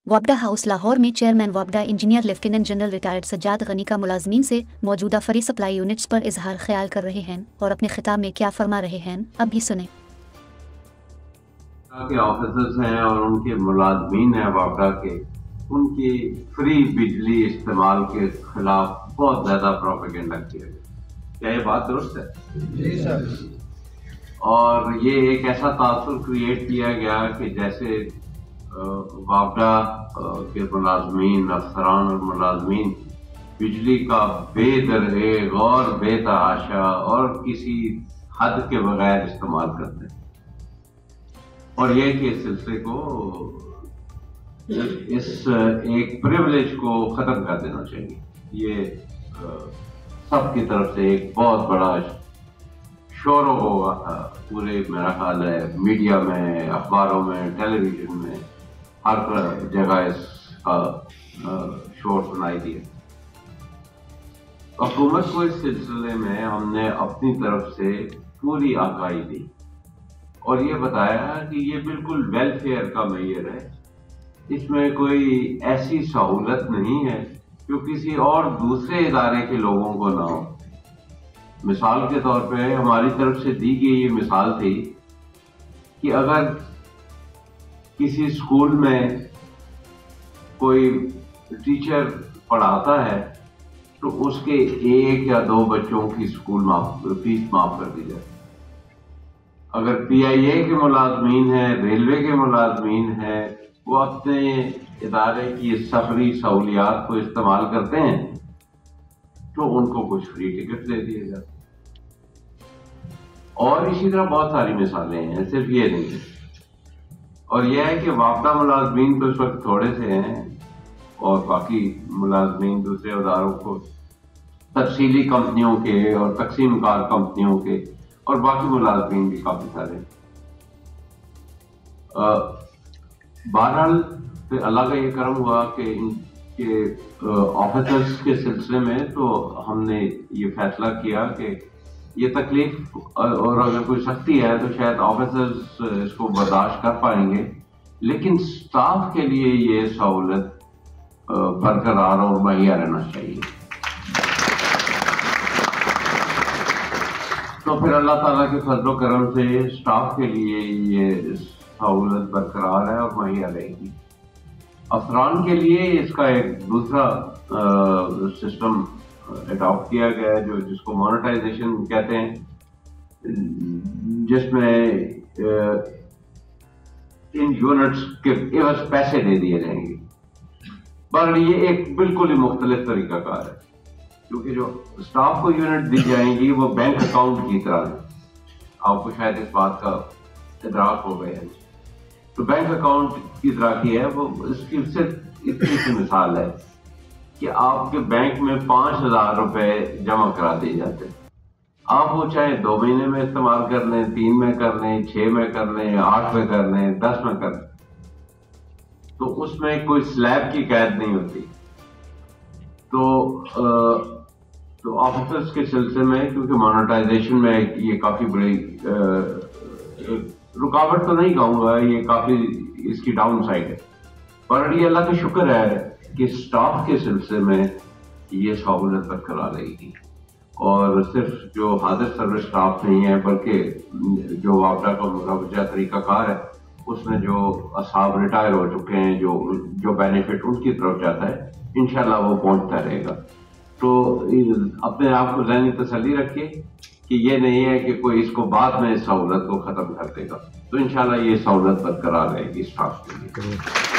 वापडा house Lahore में chairman वापडा engineer lieutenant general retired Sajjad Ghani का मुलाजमीन से मौजूदा फरी सप्लाई यूनिट्स पर इजहार ख्याल कर रहे हैं और अपने खिताब में क्या फरमा रहे हैं, अब भी सुने। के ऑफिसर्स हैं और उनके मुलाजमीन हैं वापडा के, उनकी फ्री बिजली इस्तेमाल के खिलाफ बहुत ज्यादा प्रोपेगेंडा किया गया। क्या ये बात दुरुस्त है? जी सर। और ये एक ऐसा तासुर क्रिएट किया गया कि जैसे वापडा के मुलाजमीन, अफसरान और मुलाजमीन बिजली का बेदरहेग और बेतहाशा और किसी हद के बगैर इस्तेमाल करते हैं, और ये कि इस सिलसिले को, इस एक प्रिविलेज को खत्म कर देना चाहिए। ये सबकी तरफ से एक बहुत बड़ा शोर होगा पूरे, मेरा ख्याल है मीडिया में, अखबारों में, टेलीविजन में, हर जगह इसका शोर सुनाई दिया। हुकूमत को इस सिलसिले में हमने अपनी तरफ से पूरी आगाही दी और ये बताया कि ये बिल्कुल वेलफेयर का मेयर है, इसमें कोई ऐसी सहूलत नहीं है जो किसी और दूसरे इदारे के लोगों को ना हो। मिसाल के तौर पे हमारी तरफ से दी गई ये मिसाल थी कि अगर किसी स्कूल में कोई टीचर पढ़ाता है तो उसके 1 या 2 बच्चों की फीस माफ कर दी जाए। अगर PIA के मुलाजमीन हैं, रेलवे के मुलाजमीन हैं, वो अपने इदारे की सफरी सहूलियात को इस्तेमाल करते हैं तो उनको कुछ फ्री टिकट दे दिए जाते। और इसी तरह बहुत सारी मिसालें हैं, सिर्फ ये नहीं है। और यह है कि वापडा मुलाजमीन तो इस वक्त थोड़े से हैं और बाकी मुलाजमीन दूसरे इदारों को, तफसीली कंपनियों के और तकसीम कार कंपनियों के और बाकी मुलाजमीन भी काफी सारे। बहरहाल फिर अल्लाह का ये करम हुआ कि इनके ऑफिसर्स के सिलसिले में तो हमने ये फैसला किया कि ये तकलीफ और अगर कोई सख्ती है तो शायद ऑफिसर्स इसको बर्दाश्त कर पाएंगे, लेकिन स्टाफ के लिए ये सहूलत बरकरार और मुहैया रहना चाहिए। तो फिर अल्लाह ताला के फजल करम से स्टाफ के लिए ये सहूलत बरकरार है और मुहैया रहेगी। अफसरान के लिए इसका एक दूसरा सिस्टम अडॉप्ट किया गया है जो जिसको मोनेटाइजेशन कहते हैं, जिसमें इन यूनिट्स के एवज पैसे दे दिए जाएंगे। पर ये एक बिल्कुल ही मुख्तलिफ तरीकाकार है, क्योंकि जो स्टाफ को यूनिट दी जाएंगी वो बैंक अकाउंट की तरह है। आपको शायद इस बात का इदराक हो गया है। तो बैंक अकाउंट की तरह की है वो। इसकी सिर्फ इतनी सी मिसाल है कि आपके बैंक में 5,000 रुपए जमा करा दिए जाते हैं। आप वो चाहे 2 महीने में इस्तेमाल कर लें, 3 में कर लें, 6 में कर लें, 8 में कर लें, 10 में कर लें, तो उसमें कोई स्लैब की कैद नहीं होती। तो ऑफिसर्स के सिलसिले में, क्योंकि मोनेटाइजेशन में ये काफी बड़ी रुकावट तो नहीं कहूंगा, ये काफी इसकी डाउन साइड है, पर ये अल्लाह का शुक्र है कि स्टाफ के सिलसिले में ये सहूलत बरकरार रहेगी। और सिर्फ जो हाजिर सर्विस स्टाफ नहीं है, बल्कि जो वापडा का मुतवज्जा तरीकाकार है उसमें जो असाब रिटायर हो चुके हैं, जो बेनिफिट उनकी तरफ जाता है, इंशाल्लाह वो पहुंचता रहेगा। तो अपने आप को ज़हनी तसल्ली रखिए कि ये नहीं है कि कोई इसको बाद में इस सहूलत को खत्म कर देगा। तो इंशाल्लाह ये सहूलत बरकरार रहेगी स्टाफ के लिए।